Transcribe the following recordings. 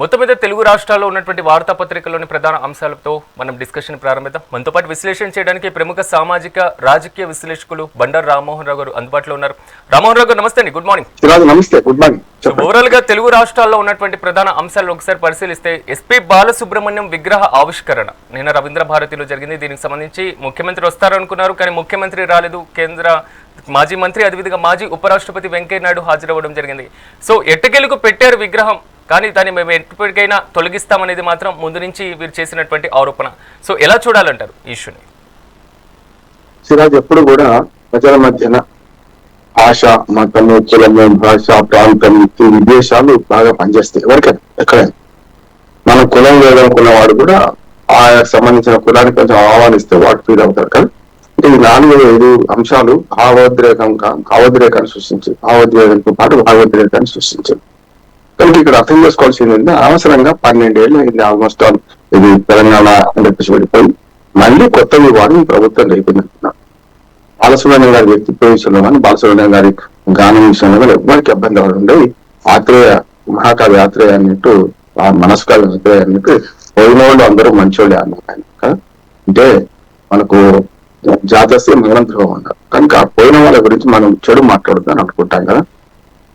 మొత్తం మీద తెలుగు రాష్ట్రాల్లో ఉన్నటువంటి వార్తాపత్రికల్లోని ప్రధాన అంశాలతో మనం డిస్కషన్ ప్రారంభిద్దాం. మనతో పాటు విశ్లేషణ చేయడానికి ప్రముఖ సామాజిక రాజకీయ విశ్లేషకులు బండారు రామ్మోహన్ రావు గారు అందుబాటులో ఉన్నారు. రామ్మోహన్ రావు గారు నమస్తే అండి. Good morning. నమస్తే, గుడ్ మార్నింగ్. ఓవరాల్ గా తెలుగు రాష్ట్రాల్లో ఉన్నటువంటి ప్రధాన అంశాలను ఒకసారి పరిశీలిస్తే ఎస్పీ బాలసుబ్రహ్మణ్యం విగ్రహ ఆవిష్కరణ నిన్న రవీంద్ర భారతిలో జరిగింది. దీనికి సంబంధించి ముఖ్యమంత్రి వస్తారనుకున్నారు, కానీ ముఖ్యమంత్రి రాలేదు. కేంద్ర మాజీ మంత్రి అదేవిధంగా మాజీ ఉపరాష్ట్రపతి వెంకయ్య నాయుడు హాజరవ్వడం జరిగింది. సో ఎట్టకేలకు పెట్టారు విగ్రహం, కానీ దాన్ని మేము ఎప్పటికైనా తొలగిస్తామనేది మాత్రం ముందు నుంచి వీరు చేసినటువంటి ఆరోపణ. సో ఎలా చూడాలంటారు ఈ ఇష్యూని? సిరాజ్, ఎప్పుడు కూడా ప్రజల మధ్యన భాష, మతము, కులము, భాష, ప్రాంతం, ఈ విదేశాలు బాగా పనిచేస్తాయి. ఎవరికైనా ఎక్కడైనా మన కులం లేదనుకున్నవాడు కూడా ఆ సంబంధించిన కులానికి కొంచెం ఆహ్వానిస్తే వాడు ఫీల్ అవుతారు కదా. అంటే ఈ 4-5 అంశాలు భావోద్రేకాన్ని సృష్టించి, భావోద్వేగంతో పాటు భావోద్రేకాన్ని సృష్టించారు. కనుక ఇక్కడ అర్థం చేసుకోవాల్సింది ఏంటంటే, అవసరంగా 12 ఏళ్ళు అయింది ఆల్మోస్ట్ ఆల్ ఇది తెలంగాణ అని చెప్పేసి వెళ్ళిపోయి మళ్ళీ కొత్త వివాదం ప్రభుత్వం రేపిందంటున్నారు. బాలసుబ్రహ్మణ్యం గారి వ్యక్తిత్వ విషయంలో కానీ, బాలసుబ్రహ్మణ్యం గారి గానం విషయంలో కానీ ఎవరికి ఇబ్బంది ఉండేది. ఆత్రేయ, మహాకవి ఆత్రేయ అన్నట్టు, ఆ మనస్కవి ఆత్రేయ అన్నట్టు పోయిన వాళ్ళు అందరూ మంచోళ్ళే అన్నారు ఆయన. అంటే మనకు జాతస్య మరణం ద్రోహం అన్నారు. కనుక పోయిన వాళ్ళ గురించి మనం చెడు మాట్లాడుతాం అనుకుంటాం కదా.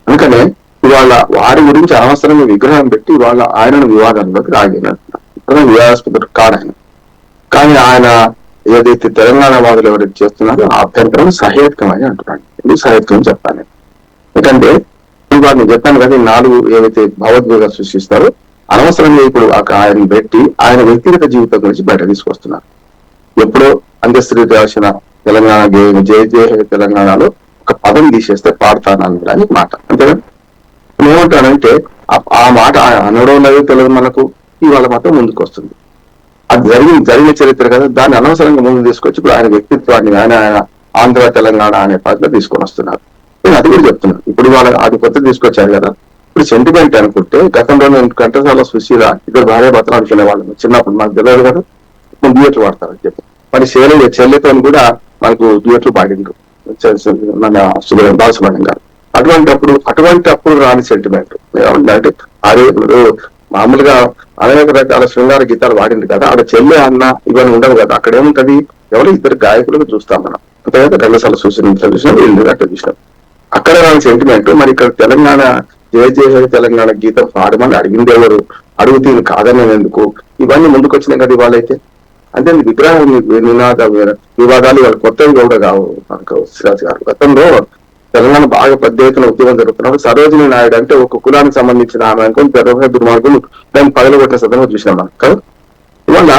అందుకనే ఇవాళ వారి గురించి అనవసరంగా విగ్రహం పెట్టి ఇవాళ ఆయనను వివాదంలోకి రాగినట్టున్నారు. వివాదాస్పద కాదు ఆయన. కానీ ఆయన ఏదైతే తెలంగాణ వాదులు ఎవరైతే చేస్తున్నారో ఆ అభ్యంతరం సహేతుకమని అంటున్నాడు. ఎందుకు సహేతుకం చెప్పాను? ఎందుకంటే వారిని చెప్పాను కదా, 4 ఏవైతే భావోద్వేగాలు సృష్టిస్తారో అనవసరంగా ఇప్పుడు ఆయన పెట్టి ఆయన వ్యక్తిగత జీవితం గురించి బయట తీసుకొస్తున్నారు. ఎప్పుడో అంత్యశ్రీ రాసిన తెలంగాణ జయ జయ తెలంగాణలో ఒక పదం తీసేస్తే పాడతానని మాట. అంతేగా ఏమంటానంటే ఆ మాట అనడం లేదు తెలియదు మనకు. ఇవాళ మాత్రం ముందుకు వస్తుంది. అది జరిగిన చరిత్ర కదా, దాన్ని అనవసరంగా ముందు తీసుకొచ్చి ఇప్పుడు ఆయన వ్యక్తిత్వాన్ని ఆయన ఆంధ్ర తెలంగాణ అనే పద్ధతిలో తీసుకొని వస్తున్నారు. నేను అది కూడా చెప్తున్నాను. ఇప్పుడు వాళ్ళ అది కొత్త తీసుకొచ్చారు కదా, ఇప్పుడు సెంటిమెంట్ అనుకుంటే గతంలో నేను ఘంటసాల సుశీల ఇక్కడ భార్య భర్తలు అనుకునే వాళ్ళం చిన్నప్పుడు. మనకు తెలియదు కదా, డ్యూయట్లు వాడతారని చెప్పి. మరి చెల్లెతో కూడా మనకు డ్యూయట్లు పాడిండ్రు మన బాలసుబ్రహ్మణ్యం గారు. అటువంటి అప్పుడు రాని సెంటిమెంట్ ఏమంటే, అరే ఇప్పుడు మామూలుగా అనేక రకాల శృంగార గీతాలు వాడింది కదా, ఆడ చెల్లె అన్న ఇవన్నీ ఉండవు కదా. అక్కడ ఏముంటది, ఎవరు ఇద్దరు గాయకులకు చూస్తాం మనం. అంతే కదా, రంగశాల చూసినాం, వీళ్ళు అట్లా చూసినాం. అక్కడ రాని సెంటిమెంట్ మరి ఇక్కడ తెలంగాణ జయ జయ తెలంగాణ గీతం పాడమని అడిగింది ఎవరు, అడుగుతీని కాదనేందుకు ఇవన్నీ ముందుకు వచ్చినాయి కదా ఇవాళైతే. అంటే విగ్రహం వివాదాలు ఇవాళ కొత్తవి కూడా కావు మనకు. సిరాజ్ గారు, గతంలో తెలంగాణ బాగా పెద్ద ఎత్తున ఉద్యమం జరుగుతున్నారు. సరోజిని నాయుడు అంటే ఒక కులానికి సంబంధించిన ఆమె అనుకుని పెద్ద దుర్మార్గులు దాన్ని పగలగొట్టిన సందర్భం చూసినాం మనం కదా. ఇవాళ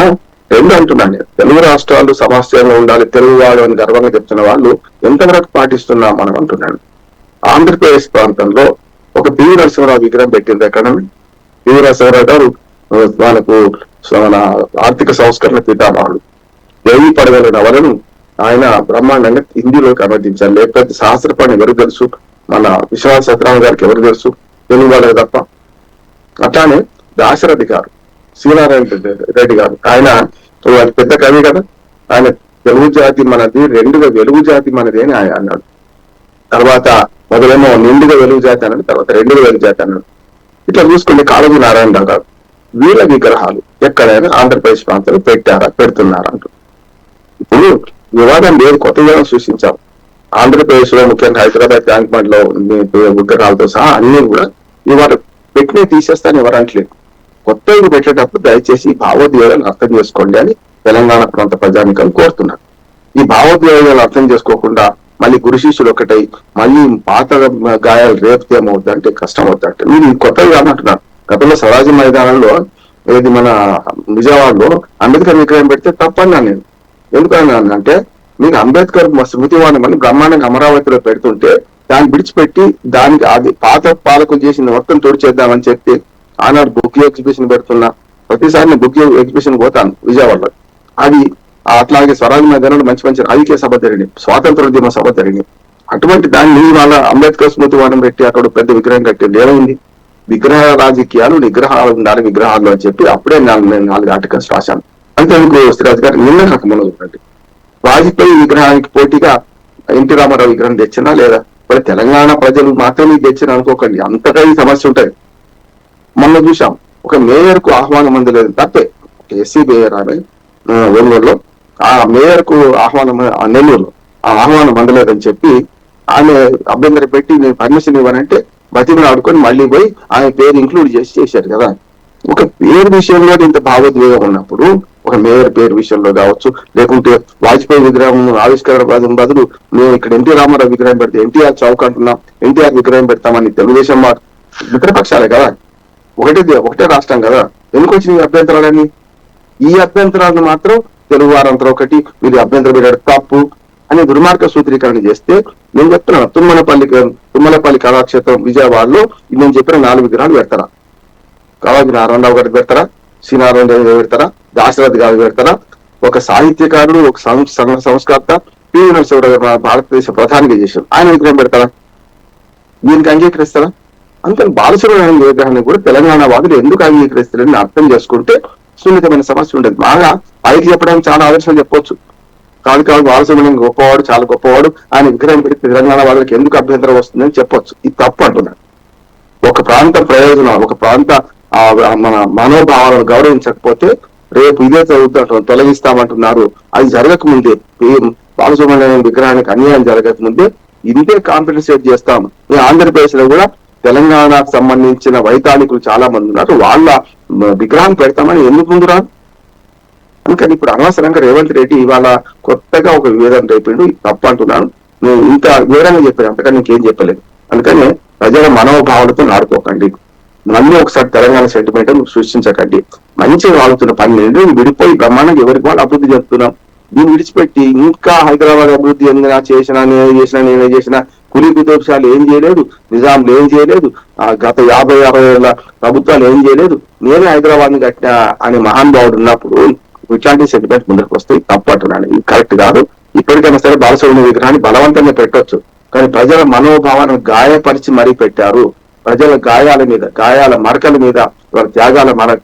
రెండు అంటున్నాను, తెలుగు రాష్ట్రాలు సమస్యగా ఉండాలి, తెలుగు వాడు అని గర్వంగా చెప్తున్న వాళ్ళు ఎంతవరకు పాటిస్తున్నాం మనం అంటున్నాను. ఆంధ్రప్రదేశ్ ప్రాంతంలో ఒక పివి నరసింహరావు విగ్రహం పెట్టింది ఎక్కడ. పివి నరసింహరావు గారు మనకు మన ఆర్థిక సంస్కరణ పితామహుడు. 1000 పడగల నవలను ఆయన బ్రహ్మాండంగా హిందీలోకి అనువదించారు. లేకపోతే సహస్రపాణి ఎవరు తెలుసు, మన విశ్వనాథ సత్యనారాయణ గారికి ఎవరు తెలుసు, తెలుగు వాళ్ళకి తప్ప. అట్లానే దాశరథి గారు, శ్రీనారాయణ రెడ్డి గారు, ఆయన పెద్ద కవి కదా. ఆయన తెలుగు జాతి మనది, రెండుగా వెలుగు జాతి మనది అని ఆయన అన్నాడు. తర్వాత మొదలేమో నిండుగా వెలుగు జాతి అన్నాడు, తర్వాత రెండుగా వెలుగు జాతి అన్నాడు. ఇట్లా చూసుకుంటే కాళోజీ నారాయణరావు గారు, వీళ్ళ విగ్రహాలు ఎక్కడైనా ఆంధ్రప్రదేశ్ ప్రాంతంలో పెడుతున్నారా అంటూ. ఇప్పుడు వివాదం లేదు, కొత్త వివాదం సృష్టించాం. ఆంధ్రప్రదేశ్ లో ముఖ్యంగా హైదరాబాద్ ట్యాంక్ బండ్ లో విగ్రహాలతో సహా అన్ని కూడా ఇవాళ పెట్టినవి తీసేస్తాను ఎవరు అంటలేదు. కొత్తవి పెట్టేటప్పుడు దయచేసి భావోద్వేగాలను అర్థం చేసుకోండి అని తెలంగాణ ప్రాంత ప్రజానికలు కోరుతున్నారు. ఈ భావోద్వేగాలు అర్థం చేసుకోకుండా మళ్ళీ గురు శిష్యులు ఒకటై మళ్ళీ పాత గాయాలు రేపితే ఏమవుతుందంటే కష్టం అవుతుందంటే మీరు కొత్తవి కాదంటున్నారు. గతంలో స్వరాజ్య మైదానంలో ఏది మన నిజామాబాద్లో అంబేద్కర్ విగ్రహం పెడితే తప్పన్నా నేను. ఎందుకన్నా అంటే మీకు అంబేద్కర్ స్మృతివాదం బ్రహ్మాండంగా అమరావతిలో పెడుతుంటే దాన్ని విడిచిపెట్టి దానికి అది పాత పాలకులు చేసిన మొత్తం తోడిచేద్దామని చెప్పి ఆనాడు బుక్ ఎగ్జిబిషన్ పెడుతున్నా. ప్రతిసారి నేను బుక్ ఎగ్జిబిషన్ పోతాను విజయవాడలో. అది అట్లాగే స్వరాజ్య మైదానంలో మంచి మంచి రాజకీయ సభ జరిగింది, స్వాతంత్రోద్యమ సభ జరిగింది. అటువంటి దాన్ని వాళ్ళ అంబేద్కర్ స్మృతివాదం పెట్టి అక్కడ పెద్ద విగ్రహం కట్టింది. ఏమైంది? విగ్రహ రాజకీయాలు, నిగ్రహాలు ఉండాలి విగ్రహాలు అని చెప్పి అప్పుడే నేను 4 ఆర్టికల్స్ రాశాను. అంతేందుకు శ్రీరాజ్ గారు నిన్న నాకు మనం చూడండి, వాజ్పేయి విగ్రహానికి పోటీగా ఎన్టీ రామారావు విగ్రహం తెచ్చినా లేదా? ఇప్పుడు తెలంగాణ ప్రజలు మాత్రమే తెచ్చిన అనుకోకండి, అంతగా ఈ సమస్య ఉంటుంది. మొన్న చూసాం ఒక మేయర్ కు ఆహ్వానం అందలేదు తప్పే. ఎస్సీ మేయర్ ఆమె ఒంగోలులో, ఆ మేయర్ కు ఆహ్వానం నెల్లూరులో ఆ ఆహ్వానం అందలేదని చెప్పి ఆమె అభ్యంతరం పెట్టి నేను పర్మిషన్ ఇవ్వనంటే బతిమని ఆడుకొని మళ్ళీ పోయి ఆమె పేరు ఇంక్లూడ్ చేసి చేశారు కదా. ఒక పేరు విషయంలో ఇంత భావోద్వేగం ఉన్నప్పుడు ఒక మేయర్ పేరు విషయంలో కావచ్చు, లేకుంటే వాజ్పేయి విగ్రహం ఆవిష్కరణ బదులు మేము ఇక్కడ ఎన్టీ రామారావు విగ్రహం పెడితే ఎన్టీఆర్ చౌక్ అంటున్నాం, ఎన్టీఆర్ విగ్రహం పెడతామని తెలుగుదేశం మిత్రపక్షాలే కదా, ఒకటే రాష్ట్రం కదా, ఎందుకు వచ్చిన ఈ అభ్యంతరాలన్నీ? ఈ అభ్యంతరాలను మాత్రం తెలుగు వారంతా ఒకటి మీరు అభ్యంతరం పెట్టారు తప్పు అని దుర్మార్గ సూత్రీకరణ చేస్తే, నేను చెప్తున్నాను తుమ్మలపల్లి కళాక్షేత్రం విజయవాడలో నేను చెప్పిన 4 విగ్రహాలు పెడతారా? కావాజీ నారాయణరావు గారికి పెడతారా? సి నారాయణరావు గారు పెడతారా? దాశరథి గారికి పెడతారా? ఒక సాహిత్యకారుడు, ఒక సంస్కర్త పివి నరసింహరావు గారు భారతదేశ ప్రధానిగా చేశారు, ఆయన విగ్రహం పెడతారా? దీనికి అంగీకరిస్తారా? అందుకని బాలసుబ్రహ్మణ్యం విగ్రహాన్ని కూడా తెలంగాణ వాదులు ఎందుకు అంగీకరిస్తారని అర్థం చేసుకుంటే సున్నితమైన సమస్య ఉండేది. బాగా పైకి చెప్పడానికి చాలా ఆదర్శాలు చెప్పొచ్చు, కాదు బాలసుబ్రహ్మణ్యం గొప్పవాడు, చాలా గొప్పవాడు, ఆయన విగ్రహం పెడితే తెలంగాణ వాళ్ళకి ఎందుకు అభ్యంతరం వస్తుందని చెప్పొచ్చు. ఇది తప్పు అంటున్నాడు. ఒక ప్రాంత ప్రయోజనం, ఒక ప్రాంత మన మనోభావాలను గౌరవించకపోతే రేపు ఇదే తొలగిస్తామంటున్నారు. అది జరగకముందే, బాలసుబ్రహ్మణ్యం విగ్రహానికి అన్యాయం జరగకముందే ఇంతే కాంపెన్సేట్ చేస్తాం. ఆంధ్రప్రదేశ్ లో కూడా తెలంగాణకు సంబంధించిన వైతాళికులు చాలా మంది ఉన్నారు, వాళ్ళ విగ్రహం పెడతామని ఎందుకు ముందు రాదు? అందుకని ఇప్పుడు అనవసరంగా రేవంత్ రెడ్డి ఇవాళ కొత్తగా ఒక వివేదన రేపిండు. ఇది తప్పు అంటున్నాను. నేను ఇంత వివరంగా చెప్పాను, అంతకని ఇంకేం చెప్పలేదు. అందుకని ప్రజల మనోభావాలతో నాడుకోకండి, మళ్ళీ ఒకసారి తెలంగాణ సెంటిమెంట్ సృష్టించకండి. మంచిగా వాడుతున్న పని లేదు, విడిపోయి బ్రహ్మాండంగా ఎవరికి వాళ్ళు అభివృద్ధి చెప్తున్నాం. దీన్ని విడిచిపెట్టి ఇంకా హైదరాబాద్ అభివృద్ధి ఎందుకు నేనే చేసిన కులీ కుతుబ్షాలు ఏం చేయలేదు, నిజాంలు ఏం చేయలేదు, గత 50 ఏళ్ళ ప్రభుత్వాలు ఏం చేయలేదు, నేనే హైదరాబాద్ ని కట్టినా అనే మహానుభావుడు ఉన్నప్పుడు ఇట్లాంటి సెంటిమెంట్ ముందుకు వస్తాయి. తప్పు అంటున్నాను, ఇది కరెక్ట్ కాదు. ఇప్పటికైనా సరే బాలసుబ్రహ్మణ్య విగ్రహాన్ని బలవంతంగా పెట్టొచ్చు, కానీ ప్రజల మనోభావాలను గాయపరిచి మరీ పెట్టారు. ప్రజల గాయాల మరకల మీద, మన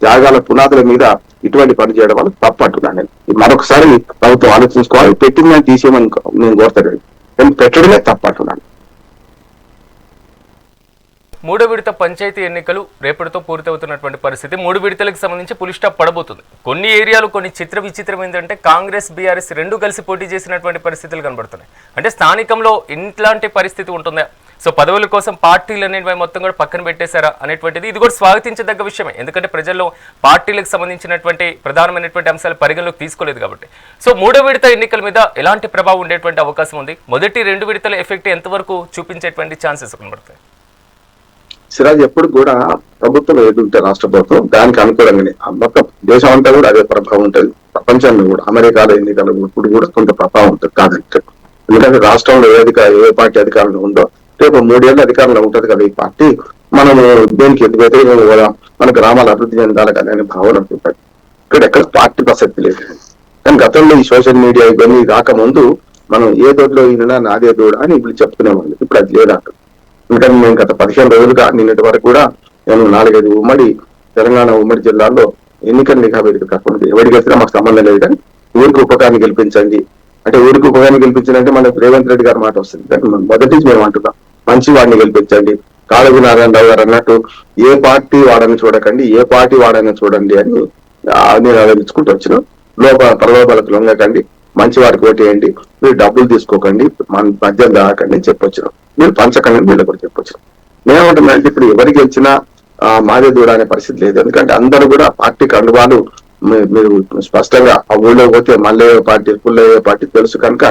త్యాగాల పునాదుల మీద ఇటువంటి పని చేయడం వల్ల తప్పు అంటున్నాను నేను. మరొకసారి ప్రభుత్వం ఆలోచించుకోవాలి, పెట్టిందని తీసేయమని నేను కోరుతాను, కానీ పెట్టడమే తప్పు అంటున్నాను. 3వ విడత పంచాయతీ ఎన్నికలు రేపటితో పూర్తవుతున్నటువంటి పరిస్థితి. 3 విడతలకు సంబంధించి పులి స్టాప్ పడబోతుంది. కొన్ని ఏరియాలు కొన్ని విచిత్రం ఏంటంటే కాంగ్రెస్ బీఆర్ఎస్ రెండు కలిసి పోటీ చేసినటువంటి పరిస్థితులు కనబడుతున్నాయి. అంటే స్థానికంలో ఇట్లాంటి పరిస్థితి ఉంటుందా? సో పదవుల కోసం పార్టీలు అనేవి మొత్తం కూడా పక్కన పెట్టేశారా అనేటువంటిది ఇది కూడా స్వాగతించదగ్గ విషయమే. ఎందుకంటే ప్రజల్లో పార్టీలకు సంబంధించినటువంటి ప్రధానమైనటువంటి అంశాలు పరిగణలోకి తీసుకోలేదు కాబట్టి. సో 3వ విడత ఎన్నికల మీద ఎలాంటి ప్రభావం ఉండేటువంటి అవకాశం ఉంది? మొదటి 2 విడతల ఎఫెక్ట్ ఎంతవరకు చూపించేటువంటి ఛాన్సెస్ కనబడతాయి? సిరాజ్ ఎప్పుడు కూడా ప్రభుత్వం ఏదుంటే రాష్ట్ర ప్రభుత్వం దానికి అనుకూలంగానే మొత్తం దేశం అంతా కూడా అదే ప్రభావం ఉంటుంది. ప్రపంచంలో కూడా అమెరికాలో ఎన్నికలు ఇప్పుడు కూడా కొంత ప్రభావం ఉంటుంది కాదంటే. ఎందుకంటే రాష్ట్రంలో ఏ పార్టీ అధికారంలో ఉందో రేపు 3 ఏళ్ళ అధికారంలో ఉంటది కదా ఈ పార్టీ, మనము దేనికి ఎందుకు వ్యతిరేకంగా కూడా మన గ్రామాలు అభివృద్ధి చెందాలి కదా అనే భావన ఉంటుంది. ఇక్కడ ఎక్కడ పార్టీ ప్రసక్తి లేదు. కానీ గతంలో ఈ సోషల్ మీడియా ఇవన్నీ రాకముందు మనం ఏ దొడ్లో ఈయన నాదే దూడ అని ఇప్పుడు చెప్తున్నామండి. ఇప్పుడు అది లేదు అంటారు. ఎందుకంటే నేను గత 15 రోజులుగా నిన్నటి వరకు కూడా నేను 4-5 తెలంగాణ ఉమ్మడి జిల్లాల్లో ఎన్నికల నిఘా వేదిక తప్పకుండా ఎవరికి వచ్చినా మాకు సంబంధం లేదు, కానీ ఊరికి ఉపకారాన్ని గెలిపించండి అంటే ఊరికి ఉపకారాన్ని గెలిపించాలంటే మనకు రేవంత్ రెడ్డి గారి మాట వస్తుంది. మొదటి నుంచి మేము అంటున్నాం మంచి వాడిని గెలిపించండి. కాళోజీ నారాయణరావు గారు అన్నట్టు ఏ పార్టీ వాడని చూడకండి, ఏ పార్టీ వాడని చూడండి అని నేను ఆలోచించుకుంటూ వచ్చినాం. ప్రలోభాలకు లొంగకండి, మంచి వారికి ఓటేయండి, మీరు డబ్బులు తీసుకోకండి, మద్యం దాకండి అని చెప్పొచ్చినాం. మీరు పంచకండి వీళ్ళు కూడా చెప్పొచ్చు. నేనేమంటున్నానంటే ఇప్పుడు ఎవరికి గెలిచినా మాదే దూడ అనే పరిస్థితి లేదు. ఎందుకంటే అందరూ కూడా పార్టీకి అనుభవాలు మీరు స్పష్టంగా ఆ ఊళ్ళో పోతే మళ్ళీ పార్టీ పుల్లయ్యే పార్టీ తెలుసు కనుక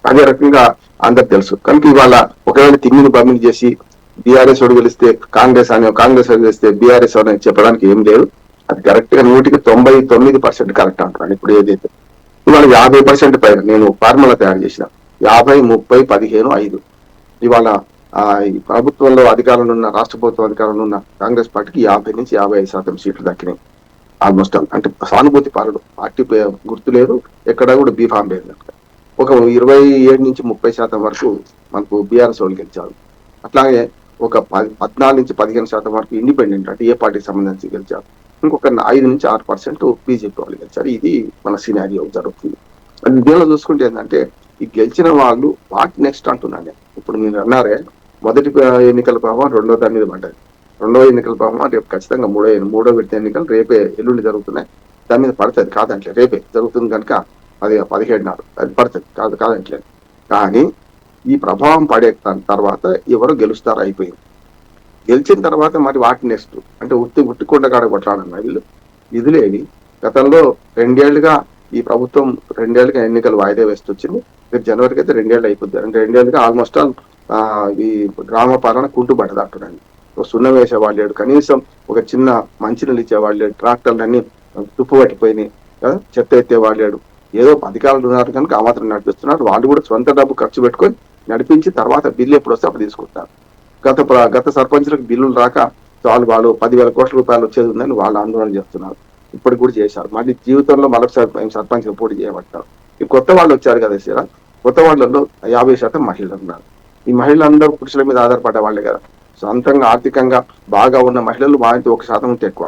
అదే రకంగా అందరు తెలుసు కనుక ఇవాళ ఒకవేళ తిమ్మిని బమ్మిని చేసి బీఆర్ఎస్ ఓడి గెలిస్తే కాంగ్రెస్ ఓడి గెలిస్తే బీఆర్ఎస్ అని చెప్పడానికి ఏం లేదు. అది కరెక్ట్ గా 99% కరెక్ట్ అంటున్నాను. ఇప్పుడు ఏదైతే ఇవాళ 50% పైన నేను ఫార్ములా తయారు చేసిన 50, 30, 15, 5 ఇవాళ ఈ ప్రభుత్వంలో అధికారంలో ఉన్న రాష్ట్ర ప్రభుత్వం అధికారంలో ఉన్న కాంగ్రెస్ పార్టీకి 50 నుంచి 55% సీట్లు దక్కినాయి. ఆల్మోస్ట్ అంటే సానుభూతి పరుడు పార్టీ గుర్తు లేదు, ఎక్కడ కూడా బీఫామ్ లేదు. ఒక 27 నుంచి 30% వరకు మనకు బీఆర్ఎస్ వాళ్ళు గెలిచారు. అట్లాగే ఒక 14 నుంచి 15% వరకు ఇండిపెండెంట్ అంటే ఏ పార్టీకి సంబంధించి గెలిచారు. ఇంకొక 5 నుంచి 6% బీజేపీ వాళ్ళు గెలిచారు. ఇది మన సినారియో జరుగుతుంది. అది దీనిలో చూసుకుంటే ఏంటంటే ఈ గెలిచిన వాళ్ళు వాట్ నెక్స్ట్ అంటున్నాను. ఇప్పుడు మీరు అన్నారే మొదటి ఎన్నికల ప్రభావం రెండో దాని మీద పడ్డది. రెండవ ఎన్నికల ప్రభావం రేపు ఖచ్చితంగా మూడో విడత ఎన్నికలు రేపే ఎల్లుండి జరుగుతున్నాయి. దాని మీద పడుతుంది కాదంటే రేపే జరుగుతుంది కనుక అది 17 నాడు అది పడుతుంది కాదంటలేదు. కానీ ఈ ప్రభావం పడే తర్వాత ఎవరు గెలుస్తారో అయిపోయింది. గెలిచిన తర్వాత మరి వాటి నెక్స్ట్ అంటే ఉట్టికొండ కాడ కొట్లాడన్న వీళ్ళు విధులేవి. గతంలో 2 ఏళ్లుగా ఈ ప్రభుత్వం 2 ఏళ్లుగా ఎన్నికలు వాయిదా వేస్తూ వచ్చింది. రేపు జనవరికి అయితే 2 ఏళ్ళు అయిపోద్ది. అంటే 2 ఏళ్ళుగా ఆల్మోస్ట్ ఆల్ ఈ గ్రామ పాలన కుంటుపడ్డది అంటున్నాను. సున్నం వేసేవాళ్ళు లేడు, కనీసం ఒక చిన్న మంచినీళ్ళు ఇచ్చేవాళ్ళు లేడు, ట్రాక్టర్లన్నీ తుప్పు పట్టిపోయినాయి కదా, చెత్త ఎత్తేవాళ్ళు లేడు. ఏదో అధికారులు ఉన్నారు కనుక ఆ మాత్రం నడిపిస్తున్నారు. వాళ్ళు కూడా సొంత డబ్బు ఖర్చు పెట్టుకొని నడిపించి తర్వాత బిల్లు ఎప్పుడు వస్తే అప్పుడు తీసుకుంటారు. గత సర్పంచులకు బిల్లులు రాక వాళ్ళు 10,000 కోట్ల రూపాయలు వచ్చేది ఉందని వాళ్ళు ఆందోళన చేస్తున్నారు. ఇప్పటికి కూడా చేశారు. మళ్ళీ జీవితంలో మరొకసారి సర్పంచ్ పోటీ చేయబడతారు. ఈ కొత్త వాళ్ళు వచ్చారు కదా సార్, కొత్త వాళ్ళలో 50% మహిళలు ఉన్నారు. ఈ మహిళలందరూ పురుషుల మీద ఆధారపడే వాళ్ళే కదా. సొంతంగా ఆర్థికంగా బాగా ఉన్న మహిళలు వాళ్ళకి 1% ఉంటే ఎక్కువ.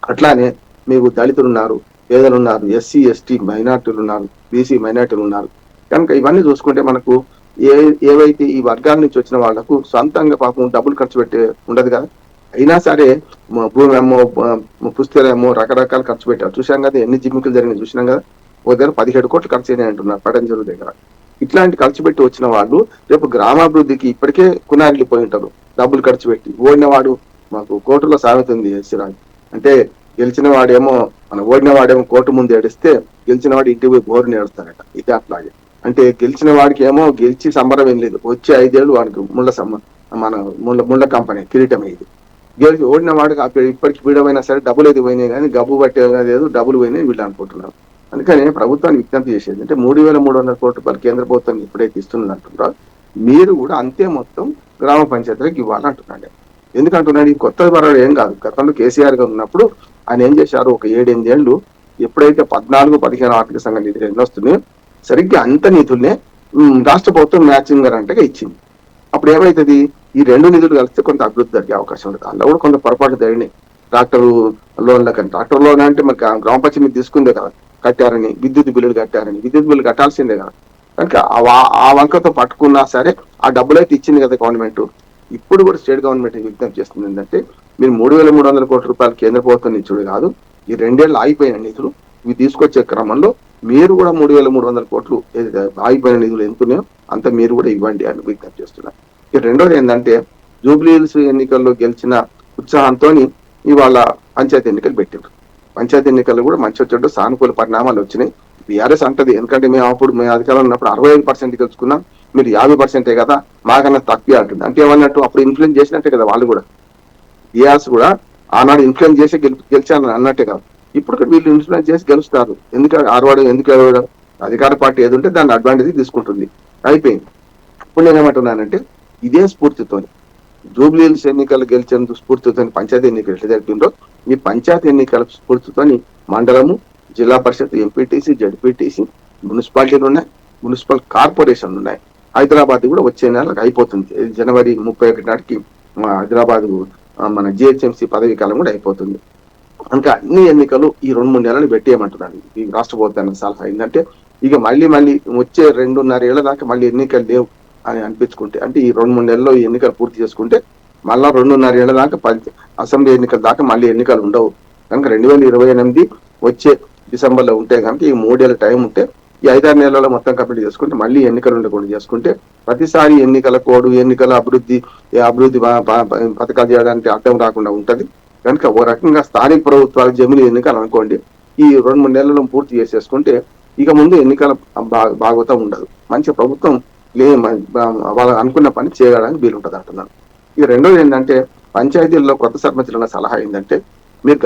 అట్లానే మీకు దళితులు ఉన్నారు, పేదలు ఉన్నారు, ఎస్సీ ఎస్టీ మైనార్టీలు ఉన్నారు, బీసీ మైనార్టీలు ఉన్నారు. కనుక ఇవన్నీ చూసుకుంటే మనకు ఏవైతే ఈ వర్గాల నుంచి వచ్చిన వాళ్లకు సొంతంగా పాపం డబ్బులు ఖర్చు పెట్టే ఉండదు కదా. అయినా సరే భూమి ఏమో పుస్తకాలేమో రకరకాల ఖర్చు పెట్టారు. చూసాం కదా ఎన్ని జిమ్మికలు జరిగినాయి చూసినాం కదా. ఒక దగ్గర 17 కోట్లు ఖర్చు అయినాయి అంటున్నారు పడంజరు దగ్గర. ఇట్లాంటి ఖర్చు పెట్టి వచ్చిన వాళ్ళు రేపు గ్రామాభివృద్ధికి ఇప్పటికే కునారిల్లిపోయి ఉంటారు డబ్బులు ఖర్చు పెట్టి. ఓడిన వాడు మాకు కోర్టులో సామెత ఉంది సిరాజ్ అంటే, గెలిచిన వాడేమో ఓడిన వాడేమో కోర్టు ముందు ఏడిస్తే గెలిచిన వాడు ఇంటికి పోయి బోరుని ఏడుస్తారట. ఇది అట్లాగే అంటే గెలిచిన వాడికి ఏమో గెలిచి సంబరం ఏం లేదు, వచ్చే 5 ఏళ్ళు వాడికి ముళ్ళ కంపెనీ కిరీటం ఇది. గెలిచి ఓడిన వాడికి ఇప్పటికి పీడమైనా సరే డబ్బులు ఏది పోయినాయి కానీ గబ్బు పట్టే లేదు, డబ్బులు పోయినాయి వీళ్ళు అనుకుంటున్నారు. అందుకని ప్రభుత్వాన్ని విజ్ఞప్తి చేసేది అంటే 3,300 కోట్ల రూపాయలు కేంద్ర ప్రభుత్వం ఎప్పుడైతే ఇస్తున్నది అంటున్నారో మీరు కూడా అంతే మొత్తం గ్రామ పంచాయతీలకు ఇవ్వాలంటున్నాడు. ఎందుకంటున్నాడు ఈ కొత్త వరాడు ఏం కాదు. గతంలో కేసీఆర్ గారు ఉన్నప్పుడు ఆయన ఏం చేశారు, ఒక 7-8 ఏళ్ళు ఎప్పుడైతే 14-15 ఆర్థిక సంఘ నిధులు ఎన్ని వస్తున్నాయో సరిగ్గా అంత నిధుల్నే రాష్ట్ర ప్రభుత్వం మ్యాచింగ్ గ్యారంటీగా ఇచ్చింది. అప్పుడు ఏమైతుంది, ఈ 2 నిధులు కలిస్తే కొంత అభివృద్ధి జరిగే అవకాశం ఉంటుంది. అందులో కూడా కొంత పొరపాటు జరిగినాయి. ట్రాక్టర్ లోన్ల కానీ ట్రాక్టర్ లోన్ అంటే మరి గ్రామ పంచాయతీ తీసుకుందే కదా, కట్టారని విద్యుత్ బిల్లులు కట్టారని విద్యుత్ బిల్లు కట్టాల్సిందే కదా. కనుక ఆ వంకతో పట్టుకున్నా సరే ఆ డబ్బులు అయితే ఇచ్చింది కదా గవర్నమెంట్. ఇప్పుడు కూడా స్టేట్ గవర్నమెంట్ విజ్ఞప్తి చేస్తుంది ఏంటంటే, మీరు 3,300 కోట్ల రూపాయలు కేంద్ర ప్రభుత్వం ఇచ్చుడు కాదు, ఈ 2 ఏళ్ళు ఆగిపోయిన నిధులు ఇవి తీసుకొచ్చే క్రమంలో మీరు కూడా 3,300 కోట్లు ఆగిపోయిన నిధులు ఎంతున్నాయో అంత మీరు కూడా ఇవ్వండి అని విజ్ఞప్తి చేస్తున్నారు. ఇక రెండోది ఏంటంటే, జూబ్లీ హిల్స్ ఎన్నికల్లో గెలిచిన ఉత్సాహంతో ఇవాళ పంచాయతీ ఎన్నికలు పెట్టారు. పంచాయతీ ఎన్నికల్లో కూడా మంచి చెడ్డ సానుకూల పరిణామాలు వచ్చినాయి. బీఆర్ఎస్ అంటది, ఎందుకంటే మేము అధికారంలో ఉన్నప్పుడు 65% గెలుచుకున్నాం, మీరు 50% కదా మాకన్నా తక్కువ అంటుంది. అంటే ఏమన్నట్టు అప్పుడు ఇన్ఫ్లుయెన్స్ చేసినట్టే కదా వాళ్ళు కూడా. బీఆర్ఎస్ కూడా ఆనాడు ఇన్ఫ్లుయెన్స్ చేసి గెలిచారని అన్నట్టే కదా. ఇప్పుడు వీళ్ళు ఇన్ఫ్లుయెన్స్ చేసి గెలుస్తారు. ఎందుకు అధికార పార్టీ ఏది ఉంటే దాన్ని అడ్వాంటేజ్ తీసుకుంటుంది, అయిపోయింది. ఇప్పుడు నేనేమంటున్నానంటే ఇదే స్ఫూర్తితో జూబ్లీ హిల్స్ ఎన్నికలు గెలిచేందుకు స్ఫూర్తితో పంచాయతీ ఎన్నికలు ఎట్లా జరిపిందో ఈ పంచాయతీ ఎన్నికల స్ఫూర్తితో మండలము, జిల్లా పరిషత్, ఎంపీటీసీ, జడ్పీటీసీ, మున్సిపాలిటీలు ఉన్నాయి, మున్సిపల్ కార్పొరేషన్లు ఉన్నాయి. హైదరాబాద్ కూడా వచ్చే నెలకు అయిపోతుంది. జనవరి 31 నాటికి హైదరాబాద్ మన జిహెచ్ఎంసీ పదవీ కాలం కూడా అయిపోతుంది. ఇంకా అన్ని ఎన్నికలు ఈ 2-3 నెలలు పెట్టేయమంటున్నాను ఈ రాష్ట్ర ప్రభుత్వానికి సలహా. ఏంటంటే ఇక మళ్ళీ వచ్చే 2.5 ఏళ్ల దాకా మళ్ళీ ఎన్నికలు లేవు అని అనిపించుకుంటే, అంటే ఈ 2-3 నెలల్లో ఈ ఎన్నికలు పూర్తి చేసుకుంటే మళ్ళా 2.5 ఏళ్ల దాకా అసెంబ్లీ ఎన్నికల దాకా మళ్ళీ ఎన్నికలు ఉండవు. కనుక 2028 వచ్చే డిసెంబర్లో ఉంటే కనుక ఈ 3 ఏళ్ళ టైం ఉంటే ఈ 5-6 నెలల్లో మొత్తం కంప్లీట్ చేసుకుంటే మళ్ళీ ఎన్నికలు ఉండకుండా చేసుకుంటే ప్రతిసారి ఎన్నికల కోడ్, ఎన్నికల అభివృద్ధి పథకాలు చేయడానికి అర్థం రాకుండా ఉంటది. కనుక ఓ రకంగా స్థానిక ప్రభుత్వాల జమిలి ఎన్నికలు అనుకోండి, ఈ 2-3 నెలల్లో పూర్తి చేసేసుకుంటే ఇక ముందు ఎన్నికల భాగవతం ఉండదు. మంచి ప్రభుత్వం వాళ్ళు అనుకున్న పని చేయడానికి వీలుంటది అంటున్నాను. ఇక రెండోది ఏంటంటే, పంచాయతీల్లో కొత్త సర్పంచుల సలహా ఏంటంటే, మీరు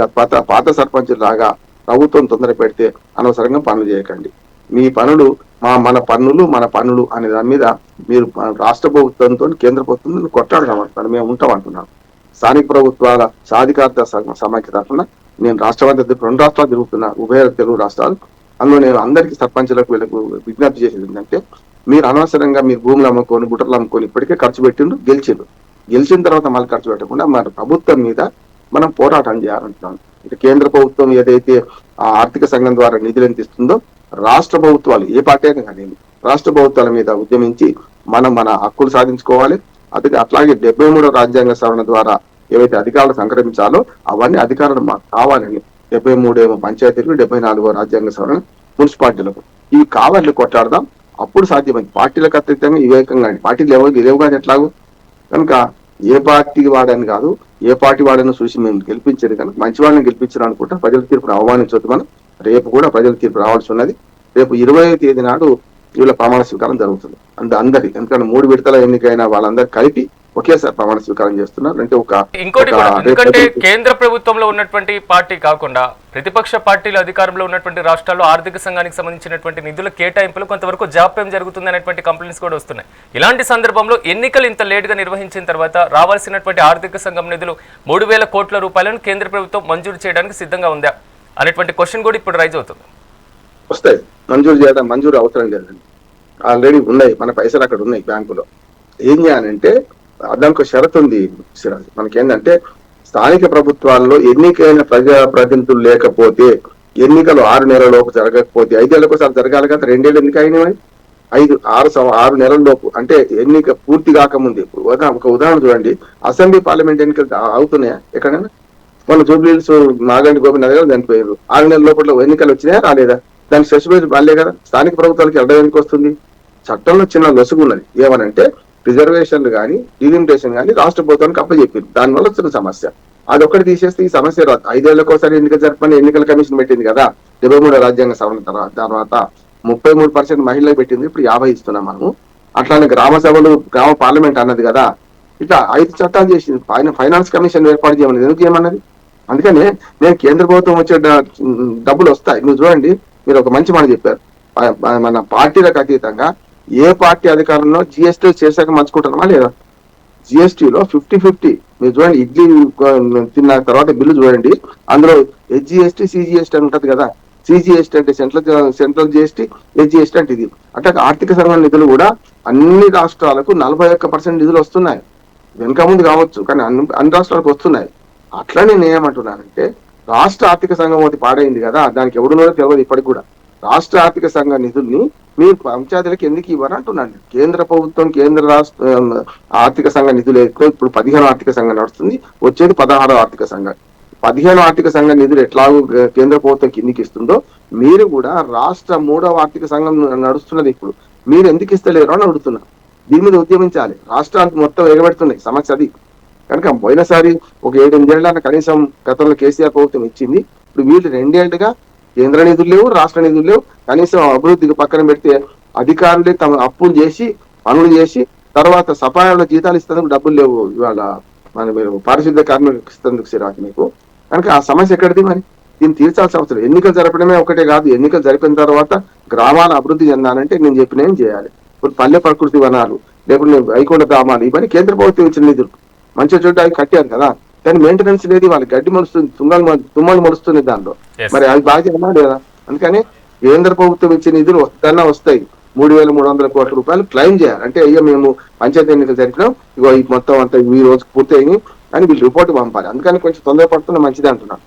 పాత సర్పంచులు లాగా ప్రభుత్వం తొందర పెడితే అనవసరంగా పనులు చేయకండి. మీ పనులు మన పన్నులు అనే దాని మీద మీరు రాష్ట్ర ప్రభుత్వంతో కేంద్ర ప్రభుత్వం కొట్టాడమంటున్నాను, మేము ఉంటాం అంటున్నాను. స్థానిక ప్రభుత్వాల సాధికారత సమాఖ్య తరఫున నేను రాష్ట్రమంతా 2 రాష్ట్రాలు తిరుగుతున్నా, ఉభయ తెలుగు రాష్ట్రాలు. అందులో నేను అందరికీ సర్పంచులకు వీళ్ళకు విజ్ఞప్తి చేసేది ఏంటంటే, మీరు అనవసరంగా మీరు భూములు అమ్ముకొని గుట్టలు అమ్ముకొని ఇప్పటికే ఖర్చు పెట్టిండ్రు, గెలిచిన తర్వాత మళ్ళీ ఖర్చు పెట్టకుండా మన ప్రభుత్వం మీద మనం పోరాటం చేయాలంటున్నాం. ఇక కేంద్ర ప్రభుత్వం ఏదైతే ఆర్థిక సంఘం ద్వారా నిధులు ఎంత ఇస్తుందో, రాష్ట్ర ప్రభుత్వాలు ఏ పార్టీ అయినా కానీ రాష్ట్ర ప్రభుత్వాల మీద ఉద్యమించి మన హక్కులు సాధించుకోవాలి. అట్లాగే 73వ రాజ్యాంగ సవరణ ద్వారా ఏవైతే అధికారులు సంక్రమించాలో అవన్నీ అధికారులు మాకు కావాలని 73 ఏమో పంచాయతీలు, 74 రాజ్యాంగ సవరణ మున్సిపాలిటీలకు ఇవి కావాలని కొట్లాడదాం. అప్పుడు సాధ్యమైంది. పార్టీలకు అతీతంగా వివేకంగా పార్టీలు లేవు కానీ ఎట్లాగో కనుక ఏ పార్టీ వాడని కాదు, ఏ పార్టీ వాడని చూసి మేము గెలిపించేది కనుక మంచి వాళ్ళని గెలిపించారు అనుకుంటా. ప్రజల తీర్పును అవమానించవద్దు. మనం రేపు కూడా ప్రజల తీర్పు రావాల్సి ఉన్నది. రేపు 20వ తేదీ నాడు వీళ్ళ ప్రమాణ స్వీకారం జరుగుతుంది. అందరి ఎందుకంటే 3 విడతల ఎన్నికైన వాళ్ళందరూ కలిపి ఒకేసారి ప్రమాణ స్వీకారం చేస్తున్నారు. అంటే ఇంకోటి కూడా, ఎందుకంటే కేంద్ర ప్రభుత్వంలో ఉన్నటువంటి పార్టీ కాకుండా ప్రతిపక్ష పార్టీలు అధికారంలో ఉన్నటువంటి రాష్ట్రాల్లో ఆర్థిక సంఘానికి సంబంధించినటువంటి నిధుల కేటాయింపులు కొంతవరకు జాప్యం జరుగుతుంది అనేటువంటి కంప్లైంట్స్ కూడా వస్తున్నాయి. ఇలాంటి సందర్భంలో ఎన్నికలు ఇంత లేట్ గా నిర్వహించిన తర్వాత రావాల్సినటువంటి ఆర్థిక సంఘం నిధులు 3,000 కోట్ల రూపాయలను కేంద్ర ప్రభుత్వం మంజూరు చేయడానికి సిద్ధంగా ఉందా అనేటువంటి క్వశ్చన్ కూడా ఇప్పుడు రైజ్ అవుతుంది. వస్తాయి, మంజూరు అవసరం లేదండి. ఆల్రెడీ ఉన్నాయి, మన పైసలు అక్కడ ఉన్నాయి బ్యాంకులో. ఏం చేయాలంటే దానికి షరతు ఉంది సిరాజ్. మనకేంటంటే స్థానిక ప్రభుత్వాల్లో ఎన్నికైన ప్రజాప్రతినిధులు లేకపోతే, ఎన్నికలు 6 నెలల లోపు జరగకపోతే, 5 ఏళ్ళ కోసం జరగాలి కదా, 2 ఏళ్ళు ఎన్నిక అయినవి 6 నెలల లోపు అంటే ఎన్నిక పూర్తి కాకముందే. ఒక ఉదాహరణ చూడండి, అసెంబ్లీ పార్లమెంట్ ఎన్నికలు అవుతున్నాయా ఎక్కడైనా? మన జూబ్లీహిల్స్ మాగంటి గోపినాథ్ గారు చనిపోయారు. 6 నెలల లోపల ఎన్నికలు వచ్చినాయా రాలేదా? దానికి సస్పెండ్ వాళ్ళే కదా. స్థానిక ప్రభుత్వాలకి అడ్డం ఎందుకు వస్తుంది? చట్టంలో చిన్న లొసుగు ఉన్నది. ఏమనంటే రిజర్వేషన్లు కానీ డిలిమిటేషన్ కానీ రాష్ట్ర ప్రభుత్వానికి అప్పచెప్పారు. దానివల్ల వచ్చిన సమస్య అది ఒక్కటి తీసేస్తే ఈ సమస్య రాదు. 5 ఏళ్లకోసారి ఎన్నికలు జరపని ఎన్నికల కమిషన్ పెట్టింది కదా 73 రాజ్యాంగ సవరణ తర్వాత 33% మహిళలు పెట్టింది. ఇప్పుడు 50 ఇస్తున్నాం మనము. అట్లానే గ్రామ సభలు, గ్రామ పార్లమెంట్ అన్నది కదా. ఇట్లా 5 చట్టాలు చేసింది. ఫైనాన్స్ కమిషన్ ఏర్పాటు చేయమన్నది. ఎందుకు చేయమన్నది? అందుకనే నేను కేంద్ర ప్రభుత్వం వచ్చే డబ్బులు వస్తాయి. మీరు చూడండి, మీరు ఒక మంచి మాట చెప్పారు. మన పార్టీలకు అతీతంగా ఏ పార్టీ అధికారంలో జిఎస్టీ చేశాక మంచుకుంటున్నామా లేదా? జిఎస్టీలో 50-50. మీరు చూడండి, ఇడ్లీ తిన్న తర్వాత బిల్లు చూడండి, అందులో హెచ్జిఎస్టీ, సిజిఎస్టీ అని ఉంటది కదా. సిజిఎస్టీ అంటే సెంట్రల్ జిఎస్టీ, హెచ్జిఎస్టీ అంటే ఇది. అంటే ఆర్థిక సంఘం నిధులు కూడా అన్ని రాష్ట్రాలకు 41% నిధులు వస్తున్నాయి. వెనక ముందు కావచ్చు కానీ అన్ని రాష్ట్రాలకు వస్తున్నాయి. అట్లా నేను ఏమంటున్నానంటే, రాష్ట్ర ఆర్థిక సంఘం ఒకటి పాడైంది కదా, దానికి ఎవడున్నారో తెలియదు ఇప్పటికి కూడా. రాష్ట్ర ఆర్థిక సంఘ నిధుల్ని మీరు పంచాయతీలకు ఎందుకు ఇవ్వరు అంటున్నాను. కేంద్ర ప్రభుత్వం కేంద్ర రాష్ట్ర ఆర్థిక సంఘ నిధులు ఇప్పుడు 15 ఆర్థిక సంఘం నడుస్తుంది, వచ్చేది 16 ఆర్థిక సంఘం. 15 ఆర్థిక సంఘ నిధులు ఎట్లాగో కేంద్ర ప్రభుత్వం కిందికి ఇస్తుందో, మీరు కూడా రాష్ట్ర 3వ ఆర్థిక సంఘం నడుస్తున్నది. ఇప్పుడు మీరు ఎందుకు ఇస్తలేరు అని అడుగుతున్నా. దీని మీద ఉద్యమించాలి. రాష్ట్రానికి మొత్తం ఎగబెడుతున్నాయి సమస్య అది. కనుక పోయినసారి ఒక 7-8 ఏళ్ళ కనీసం గతంలో కేసీఆర్ ప్రభుత్వం ఇచ్చింది. ఇప్పుడు వీళ్ళు 2 ఏళ్ళుగా కేంద్ర నిధులు లేవు, రాష్ట్ర నిధులు లేవు. కనీసం అభివృద్ధికి పక్కన పెడితే అధికారులే తమ అప్పులు చేసి పనులు చేసి తర్వాత సఫాయిలో జీతాలు ఇస్తేందుకు డబ్బులు లేవు. ఇవాళ మీరు పారిశుద్ధ్య కార్మికులకు ఇస్తేందుకు సిరాకి మీకు. కనుక ఆ సమస్య ఎక్కడిది? మరి దీన్ని తీర్చాల్సిన అవసరం. ఎన్నికలు జరపడమే ఒకటే కాదు, ఎన్నికలు జరిపిన తర్వాత గ్రామాల అభివృద్ధి చెందాలంటే నేను చెప్పిన ఏం చేయాలి. ఇప్పుడు పల్లె ప్రకృతి వనాలు, లేకుంటే వైకుంఠ ధామాలు, ఇవన్నీ కేంద్ర ప్రభుత్వం ఇచ్చిన నిధులు. మంచిగా చూడ అవి కట్టారు కదా, కానీ మెయింటెనెన్స్ లేదు. వాళ్ళు గడ్డి మొలుస్తుంది, తుమ్మలు మొలుస్తుంది దాంట్లో. మరి అది బాధ్యత లేదా? అందుకని కేంద్ర ప్రభుత్వం ఇచ్చే నిధులు వస్తన్నా వస్తాయి. 3,300 కోట్ల రూపాయలు క్లెయిమ్ చేయాలి. అంటే అయ్యో మేము పంచాయతీ ఎన్నికలు జరిపినాం, ఇగో ఈ మొత్తం అంతా ఈ రోజుకి పూర్తి అయింది అని వీళ్ళు రిపోర్ట్ పంపాలి. అందుకని కొంచెం తొందరపడుతున్న మంచిది అంటున్నాను.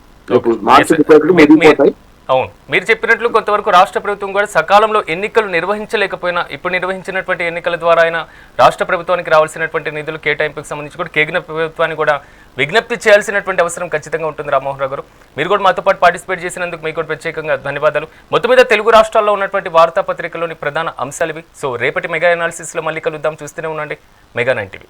మార్చి రిపోర్ట్లు ముగిపోతాయి. అవును, మీరు చెప్పినట్లు కొంతవరకు రాష్ట్ర ప్రభుత్వం కూడా సకాలంలో ఎన్నికలు నిర్వహించలేకపోయినా ఇప్పుడు నిర్వహించినటువంటి ఎన్నికల ద్వారా అయినా రాష్ట్ర ప్రభుత్వానికి రావాల్సినటువంటి నిధులు కేటాయింపుకు సంబంధించి కూడా కేంద్ర ప్రభుత్వాన్ని కూడా విజ్ఞప్తి చేయాల్సినటువంటి అవసరం ఖచ్చితంగా ఉంటుంది. రామ్మోహన్ రావు గారు, మీరు కూడా మాతో పాటు పార్టిసిపేట్ చేసినందుకు మీకు కూడా ప్రత్యేకంగా ధన్యవాదాలు. మొత్తం మీద తెలుగు రాష్ట్రాల్లో ఉన్నటువంటి వార్తాపత్రికలోని ప్రధాన అంశాలు ఇవి. సో రేపటి మెగా అనాలిసిస్లో మళ్ళీ కలుద్దాం. చూస్తూనే ఉండండి మెగా 9 టీవీ.